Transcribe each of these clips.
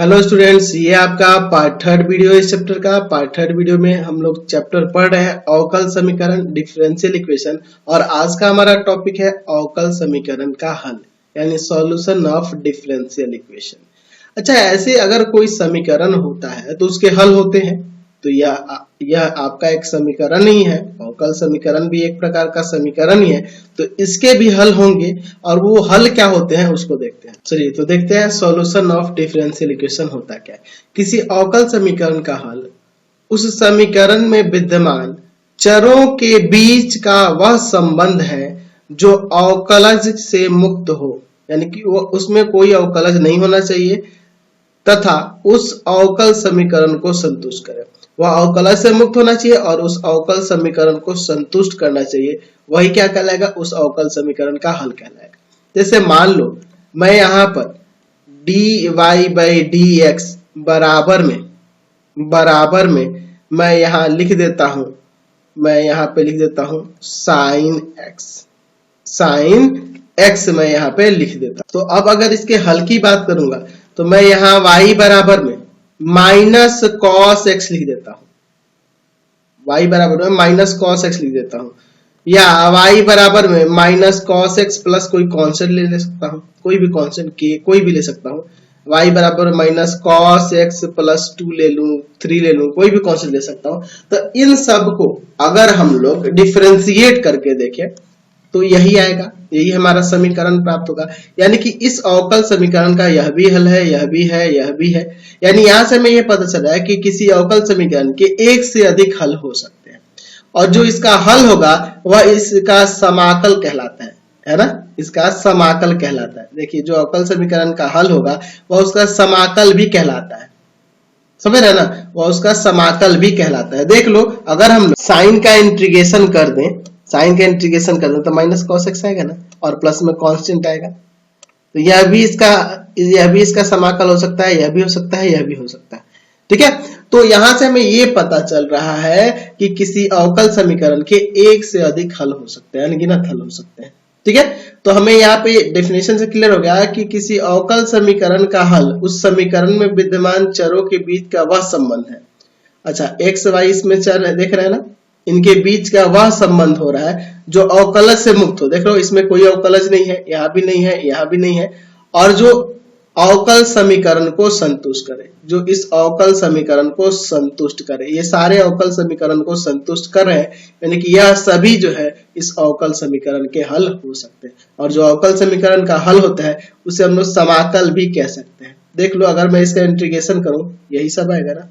Hello students, ये आपका part third video इस चैप्टर का। पार्ट थर्ड वीडियो में हम लोग चैप्टर पढ़ रहे हैं अवकल समीकरण, डिफरेंशियल इक्वेशन। और आज का हमारा टॉपिक है अवकल समीकरण का हल, यानी सॉल्यूशन ऑफ डिफरेंशियल इक्वेशन। अच्छा, ऐसे अगर कोई समीकरण होता है तो उसके हल होते हैं। तो यह आपका एक समीकरण ही है, अवकल समीकरण भी एक प्रकार का समीकरण ही है, तो इसके भी हल होंगे। और वो हल क्या होते हैं उसको देखते हैं। चलिए तो देखते हैं सॉल्यूशन ऑफ डिफरेंशियल इक्वेशन होता क्या है। किसी अवकल समीकरण का हल उस समीकरण में विद्यमान चरों के बीच का वह संबंध है जो अवकलज से मुक्त हो, यानी कि वो उसमें कोई अवकलज नहीं होना चाहिए तथा उस अवकल समीकरण को संतुष्ट करे। वह अवकलज से मुक्त होना चाहिए और उस अवकल समीकरण को संतुष्ट करना चाहिए। वही क्या कहलाएगा? उस अवकल समीकरण का हल कहलाएगा। जैसे मान लो मैं यहाँ पर dy/dx बराबर में मैं यहाँ लिख देता हूं, sin x मैं यहाँ पे लिख देता हूं। तो अब अगर इसके हल की बात करूंगा तो मैं यहाँ y बराबर में माइनस कॉस एक्स लिख देता हूं, y बराबर में माइनस कॉस एक्स लिख देता हूं, या y बराबर में माइनस कॉस एक्स प्लस कोई कांस्टेंट ले सकता हूं, कोई भी कांस्टेंट के कोई भी ले सकता हूं। y बराबर माइनस कॉस एक्स प्लस 2 ले लूं, 3 ले लूं, कोई भी कांस्टेंट ले सकता हूं। तो इन सब को अगर हम लोग डिफरेंशिएट करके देखें तो यही आएगा, यही हमारा समीकरण प्राप्त होगा। यानी कि इस अवकल समीकरण का यह भी हल है, यह भी है, यह भी है। यानी यहां से हमें यह पता चला है कि किसी अवकल समीकरण के एक से अधिक हल हो सकते हैं, और जो इसका हल होगा वह इसका समाकल कहलाता है ना, इसका समाकल कहलाता है। देखिए, जो अवकल समीकरण का हल होगा वह उसका समाकल भी कहलाता है, समझ रहे ना, वह उसका समाकल भी कहलाता है। देख लो, अगर हम साइन का इंटीग्रेशन कर दें, तो माइनस कॉस एक्स आएगा ना, और प्लस में कांस्टेंट आएगा। तो यह भी इसका समाकल हो सकता है, यह भी हो सकता है, यह भी हो सकता है। ठीक है, तो यहां से हमें ये पता चल रहा है कि किसी अवकल समीकरण के एक से अधिक हल हो सकते हैं, अनगिनत हल हो सकते हैं। ठीक है, तो हमें यहाँ पे डेफिनेशन से क्लियर हो गया कि किसी अवकल समीकरण का हल उस समीकरण में विद्यमान चरों के बीच का वह संबंध है। अच्छा, एक्स वाई इसमें चर देख रहे हैं ना, इनके बीच का वह संबंध हो रहा है जो अवकलज से मुक्त हो। देख लो, इसमें कोई अवकलज नहीं है, यहाँ भी नहीं है, यहाँ भी नहीं है, और जो अवकल समीकरण को संतुष्ट करे, जो इस अवकल समीकरण को संतुष्ट करे। ये सारे अवकल समीकरण को संतुष्ट कर रहे हैं, यानी कि यह सभी जो है इस अवकल समीकरण के हल हो सकते हैं। और जो अवकल समीकरण का हल होता है उसे हम लोग समाकल भी कह सकते हैं। देख लो, अगर मैं इसका इंटीग्रेशन करूं, यही सब आएगा ना।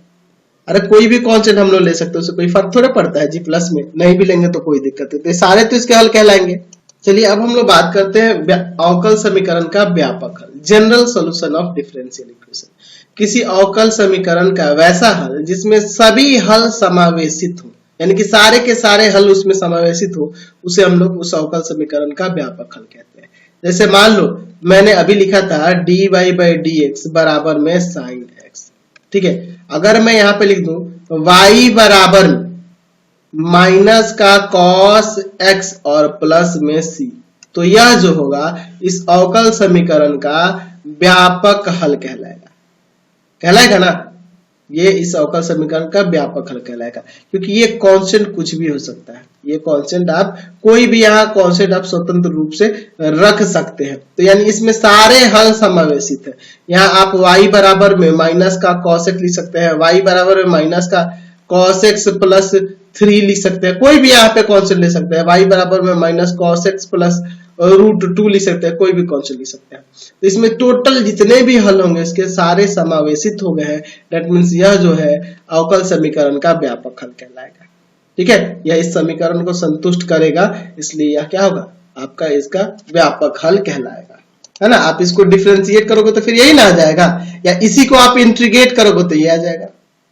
अरे कोई भी कांस्टेंट हम लोग ले सकते हैं, उससे कोई फर्क थोड़ा पड़ता है जी, प्लस में नहीं भी लेंगे तो कोई दिक्कत नहीं, सारे तो इसके हल कहलाएंगे। चलिए अब हम लोग बात करते हैं अवकल समीकरण का व्यापक हल, general solution of differential equation. किसी अवकल समीकरण का वैसा हल जिसमें सभी हल समावेशित हो, यानी कि सारे के सारे हल उसमें समावेशित हो, उसे हम लोग उस अवकल समीकरण का व्यापक हल कहते हैं। जैसे मान लो मैंने अभी लिखा था dy/dx बराबर में sin x। ठीक है, अगर मैं यहाँ पे लिख दूं y बराबर माइनस का cos x और प्लस में c, तो यह जो होगा इस अवकल समीकरण का व्यापक हल कहलाएगा ना। ये इस अवकल समीकरण का व्यापक हल कहलाएगा, क्योंकि ये कांस्टेंट कुछ भी हो सकता है। ये कांस्टेंट आप कोई भी यहाँ कांस्टेंट आप स्वतंत्र रूप से रख सकते हैं। तो यानी इसमें सारे हल समावेशित है। यहाँ आप y बराबर में माइनस का cos x लिख सकते हैं, y बराबर में माइनस का cos x प्लस 3 लिख सकते हैं, कोई भी यहाँ पे कांस्टेंट ले सकते हैं। y बराबर में माइनस cos x प्लस √2 लिख सकते हैं, कोई भी कांस्टेंट लिख सकते हैं। तो इसमें टोटल जितने भी हल होंगे इसके सारे समावेशित हो गए हैं। दैट मीन्स यह जो है अवकल समीकरण का व्यापक हल कहलाएगा। ठीक है, यह इस समीकरण को संतुष्ट करेगा, इसलिए यह क्या होगा आपका इसका व्यापक हल कहलाएगा, है ना। आप इसको डिफरेंशिएट करोगे तो फिर यही ना आ जाएगा, या इसी को आप इंटीग्रेट करोगे तो ये आ जाएगा,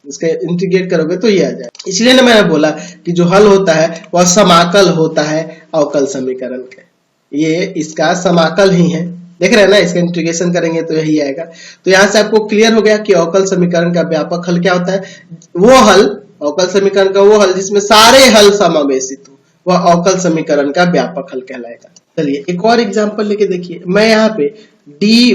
इसका इंटीग्रेट करोगे तो ये आ जाएगा। इसलिए ना मैंने बोला कि जो हल होता है वह समाकल होता है अवकल समीकरण के। ये इसका समाकल ही है, देख रहे हैं ना, इसका इंटीग्रेशन करेंगे तो यही आएगा। तो यहां से आपको क्लियर हो गया कि अवकल समीकरण का व्यापक हल क्या होता है। वो हल, अवकल समीकरण का वो हल जिसमें सारे हल समावेशित हो, वह अवकल समीकरण का व्यापक हल कहलाएगा। चलिए एक और एग्जांपल लेके देखिए, मैं यहाँ पे dy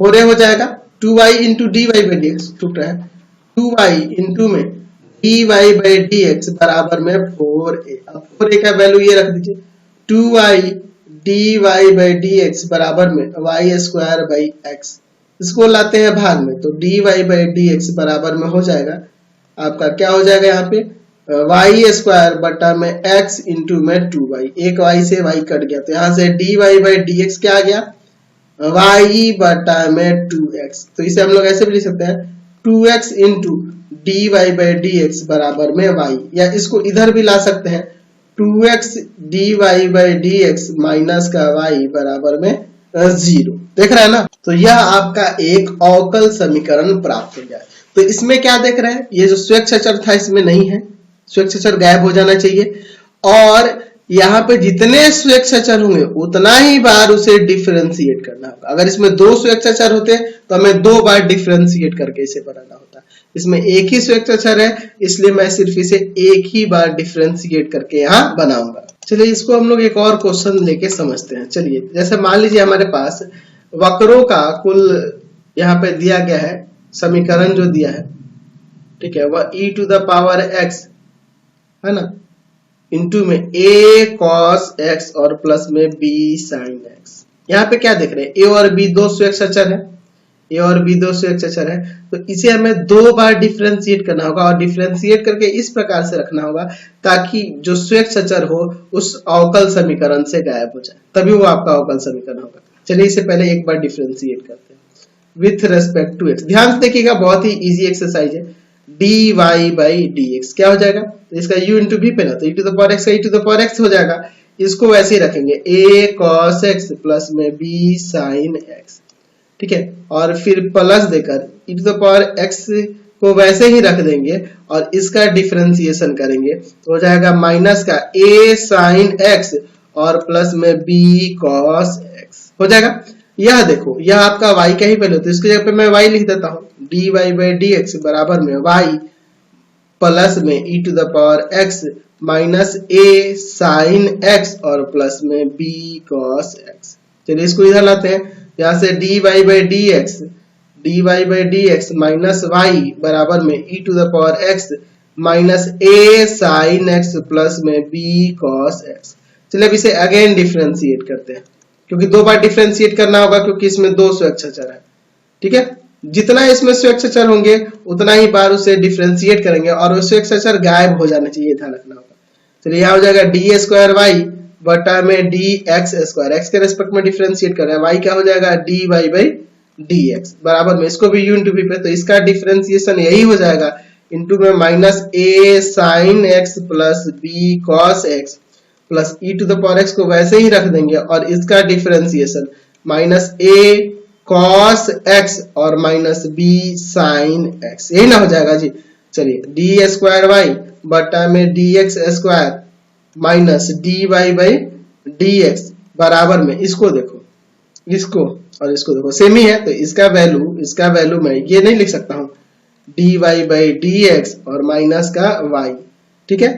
4a हो जाएगा, 2y into dy by d x टूट रहा है, 2y इंटू में dy बाई डी एक्स बराबर में 4a। अब 4a का वैल्यू ये रख दीजिए, 2y dy by d x बराबर में y स्क्वायर बाई x, इसको लाते हैं भाग में तो dy बाई डी एक्स बराबर में हो जाएगा आपका क्या हो जाएगा यहाँ पे y स्क्वायर बटा में x इंटू में 2y, एक y से y कट गया तो यहाँ से dy बाई डी एक्स क्या आ गया y बटा में 2x, तो इसे हम लोग ऐसे भी लिख सकते हैं 2x into dy by d x बराबर में y, या इसको इधर भी ला सकते हैं 2x dy by d x minus का y बराबर में 0। देख रहा है ना, तो यह आपका एक अवकल समीकरण प्राप्त हो गया। तो इसमें क्या देख रहे हैं, ये जो स्वेच्छाचर था इसमें नहीं है, स्वेच्छाचर गायब हो जाना चाहिए, और यहाँ पे जितने स्वेच्छाचर होंगे उतना ही बार उसे डिफरेंशिएट करना होगा। अगर इसमें 2 स्वेच्छाचर होते तो हमें 2 बार डिफरेंशिएट करके इसे बनाना होता, इसमें एक ही स्वेच्छाचर है इसलिए मैं सिर्फ इसे एक ही बार डिफरेंशिएट करके यहाँ बनाऊंगा। चलिए इसको हम लोग एक और क्वेश्चन लेके समझते हैं। चलिए जैसे मान लीजिए हमारे पास वक्रों का कुल यहाँ पे दिया गया है, समीकरण जो दिया है, ठीक है, वह e to the power x है ना, इंटू में a cos x और प्लस में b sin x। यहाँ पे क्या देख रहे हैं, a और b 2 स्वेच्छाचर है, a और b 2 स्वेच्छाचर है, तो इसे हमें 2 बार डिफरेंशिएट करना होगा और डिफरेंशिएट करके इस प्रकार से रखना होगा ताकि जो स्वेच्छाचर हो उस अवकल समीकरण से गायब हो जाए, तभी वो आपका अवकल समीकरण होगा। चलिए इसे पहले एक बार डिफरेंशिएट करते हैं विथ रेस्पेक्ट टू x। ध्यान से देखिएगा, बहुत ही इजी एक्सरसाइज है। dy बाई dx क्या हो जाएगा, तो इसका u इंटू v पे ना, तो e to the power x का e to the power x हो जाएगा, इसको वैसे ही रखेंगे a cos x प्लस में b sin x, ठीक है, और फिर प्लस देकर e to the power x को वैसे ही रख देंगे और इसका डिफरेंशिएशन करेंगे तो हो जाएगा माइनस का a sin x और प्लस में b cos x हो जाएगा। यह देखो, यह आपका y का ही पहले होता है, इसकी जगह पे मैं y लिख देता हूँ, dy बाई डी एक्स बराबर में y प्लस में e to the power x minus a sin x और प्लस में b cos x। चलिए इसको इधर लाते हैं, यहाँ से dy by d x minus y बराबर में e to the power x minus a sin x plus में b cos x। चलिए अब इसे अगेन डिफरेंशिएट करते हैं, क्योंकि 2 बार डिफरेंशिएट करना होगा क्योंकि इसमें 2 स्वेच्छाचर है, ठीक है, जितना इसमें स्वेच्छाचर होंगे उतना ही बार उसे डिफरेंशिएट करेंगे और वो स्वेच्छाचर गायब हो जाना चाहिए, ध्यान रखना होगा। चलिए यहाँ हो जाएगा डी स्क्वायर वाई बटा में डी एक्स स्क्वायर, एक्स के रेस्पेक्ट में डिफरेंशिएट कर रहे हैं, वाई क्या हो जाएगा d y by d x बराबर में, इसको भी यू इंटू वी पे, तो इसका डिफरेंशिएशन यही हो जाएगा इंटू में minus a sine x plus b cos x plus e to the power x को वैसे ही रख देंगे और इसका differentiation minus a cos x और माइनस बी साइन एक्स, यही ना हो जाएगा जी। चलिए डी स्क्वायर वाई बटा में d x square minus d y by d x बराबर में, इसको देखो, इसको और इसको देखो सेम ही है, तो इसका वैल्यू मैं ये नहीं लिख सकता हूँ d y by d x और माइनस का वाई, ठीक है,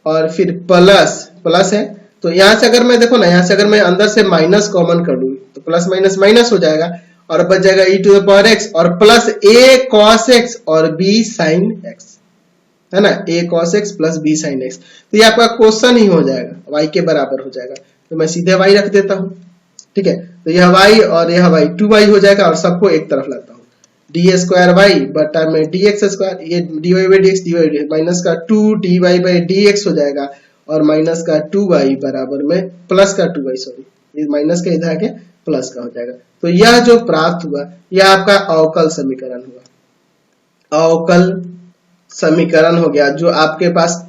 और फिर प्लस है, तो यहाँ से अगर मैं देखो ना, यहाँ से अगर मैं अंदर से माइनस कॉमन कर लूँ तो प्लस माइनस माइनस हो जाएगा और बच जाएगा e to the power x और प्लस a cos x और b sin x, है ना, a cos x plus b sin x, तो ये आपका क्वेश्चन ही हो जाएगा, y के बराबर हो जाएगा, तो मैं सीधे y रख देता हूँ, ठीक है, तो यह y और यह y 2y हो जाएगा और सबको एक तरफ लाता हूँ, डी स्क्वायर वाई बटा में डी एक्स स्क्वायर, ये d y by d x minus का 2 d y by d x हो जाएगा और माइनस का 2y बराबर में प्लस का 2y, सॉरी ये माइनस का इधर आके प्लस का हो जाएगा। तो यह जो प्राप्त हुआ यह आपका अवकल समीकरण हुआ, अवकल समीकरण हो गया। जो आपके पास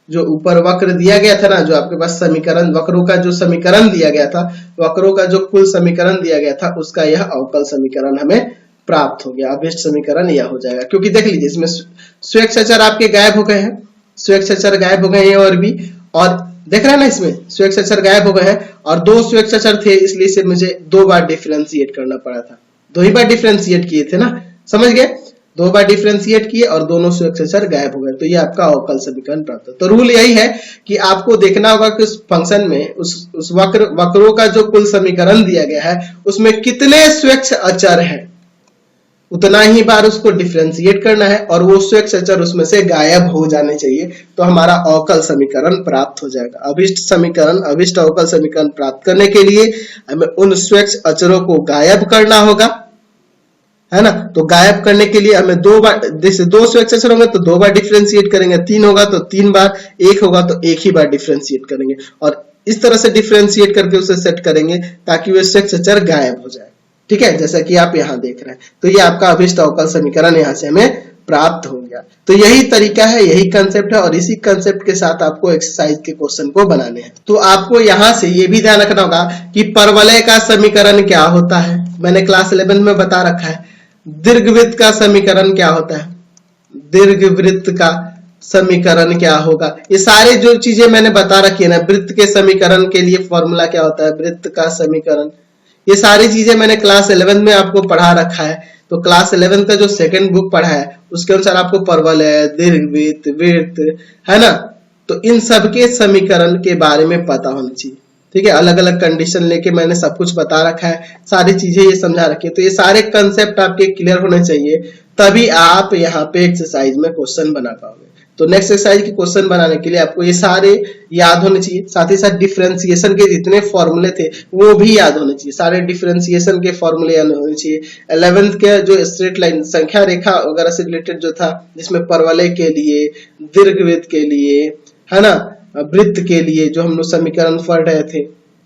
जो ऊपर वक्र दिया गया था ना, जो आपके पास समीकरण वक्रों का जो समीकरण दिया गया था, वक्रों का जो कुल समीकरण दिया गया था उसका यह अवकल समीकरण हमें प्राप्त हो गया। अभिष्ट समीकरण यह हो जाएगा, क्योंकि देख लीजिए इसमें स्वेच्छाचर आपके गायब हो गए हैं, स्वेच्छाचर गायब हो गए हैं और भी, और देख रहे हैं ना इसमें स्वेच्छाचर गायब हो गए हैं और 2 स्वेच्छाचर थे, इसलिए से मुझे 2 बार डिफरेंशिएट करना पड़ा था, 2 ही बार डिफरेंशिएट किए थे ना, समझ गए, 2 बार डिफरेंशिएट किए और दोनों सुयक्ष अचर गायब हो गए, तो ये आपका अवकल समीकरण प्राप्त हो। तो रूल यही है कि आपको देखना होगा कि उस फंक्शन में उस वक्रों का जो कुल समीकरण दिया गया है उसमें कितने सुयक्ष अचर है, उतना ही बार उसको डिफरेंशिएट करना है और वो सुयक्ष अचर उसमें से गायब हो जाने चाहिए, तो हमारा अवकल समीकरण प्राप्त हो जाएगा। अभिष्ट अवकल समीकरण प्राप्त करने के लिए हमें उन सुयक्ष अचरों को गायब करना होगा, है ना। तो गायब करने के लिए हमें 2 बार, जैसे 2 सुयक्ष अचर होंगे तो 2 बार डिफरेंशिएट करेंगे, 3 होगा तो 3 बार, 1 होगा तो 1 ही बार डिफरेंशिएट करेंगे और इस तरह से डिफरेंशिएट करके उसे सेट करेंगे ताकि वो सुयक्ष अचर गायब हो जाए। ठीक है, जैसा कि आप यहाँ देख रहे हैं। तो ये आपका अभिष्ट अवकल समीकरण यहाँ से हमें प्राप्त हो गया। तो यही तरीका है, यही कंसेप्ट है और इसी कंसेप्ट के साथ आपको एक्सरसाइज के क्वेश्चन को बनाने हैं। तो आपको यहाँ से ये भी ध्यान रखना होगा कि परवलय का समीकरण क्या होता है, मैंने क्लास 11 में बता रखा है। दीर्घवृत्त का समीकरण क्या होता है, दीर्घवृत्त का समीकरण क्या होगा, ये सारे जो चीजें मैंने बता रखी है ना। वृत्त के समीकरण के लिए फॉर्मूला क्या होता है, वृत्त का समीकरण, ये सारी चीजें मैंने क्लास 11 में आपको पढ़ा रखा है। तो क्लास 11 का जो सेकंड बुक पढ़ा है उसके अनुसार आपको परवलय, दीर्घवृत्त, वृत्त, है ना, तो इन सब के समीकरण के बारे में पता होना चाहिए। ठीक है, अलग अलग कंडीशन लेके मैंने सब कुछ बता रखा है, सारी चीजें ये समझा रखी है। तो ये सारे कंसेप्ट आपके क्लियर होने चाहिए, तभी आप यहाँ पे एक्सरसाइज में क्वेश्चन बना पाओगे। तो नेक्स्ट एक्सरसाइज के क्वेश्चन बनाने के लिए आपको ये सारे याद होने चाहिए, साथ ही साथ डिफरेंशिएशन के जितने फॉर्मूले थे वो भी याद होने चाहिए, सारे डिफरेंशिएशन के फॉर्मूले याद होने चाहिए। 11th के जो स्ट्रेट लाइन संख्या रेखा वगैरह से रिलेटेड जो था, जिसमें परवलय के लिए, दीर्घवृत्त के लिए, है ना, वृत्त के लिए जो हम लोग समीकरण पढ़ रहे थे,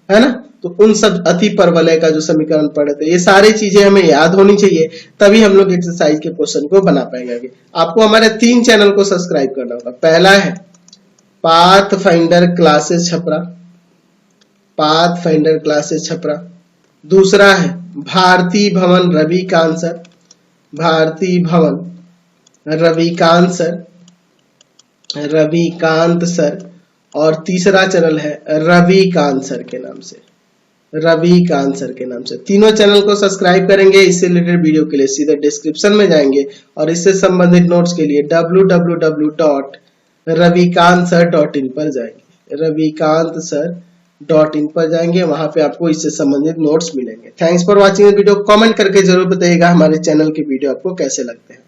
है ना, तो उन सब अति परवलय का जो समीकरण पढ़ रहे थे, ये सारी चीजें हमें याद होनी चाहिए, तभी हम लोग एक्सरसाइज के क्वेश्चन को बना पाएंगे। आपको हमारे 3 चैनल को सब्सक्राइब करना होगा। पहला है path finder classes Chhapra, path finder classes Chhapra. दूसरा है भारती भवन रविकांत सर, भारती भवन रविकांत सर। और तीसरा चैनल है रविकांत सर के नाम से, रविकांत सर के नाम से। तीनों चैनल को सब्सक्राइब करेंगे। इससे रिलेटेड वीडियो के लिए सीधे डिस्क्रिप्शन में जाएंगे और इससे संबंधित नोट्स के लिए www.ravikantsir.in पर जाएंगे, ravikantsir.in पर जाएंगे, वहां पे आपको इससे संबंधित नोट्स मिलेंगे। Thanks for watching video. Comment करके जरूर बताइएगा हमारे चैनल के वीडियो आपको कैसे लगते हैं।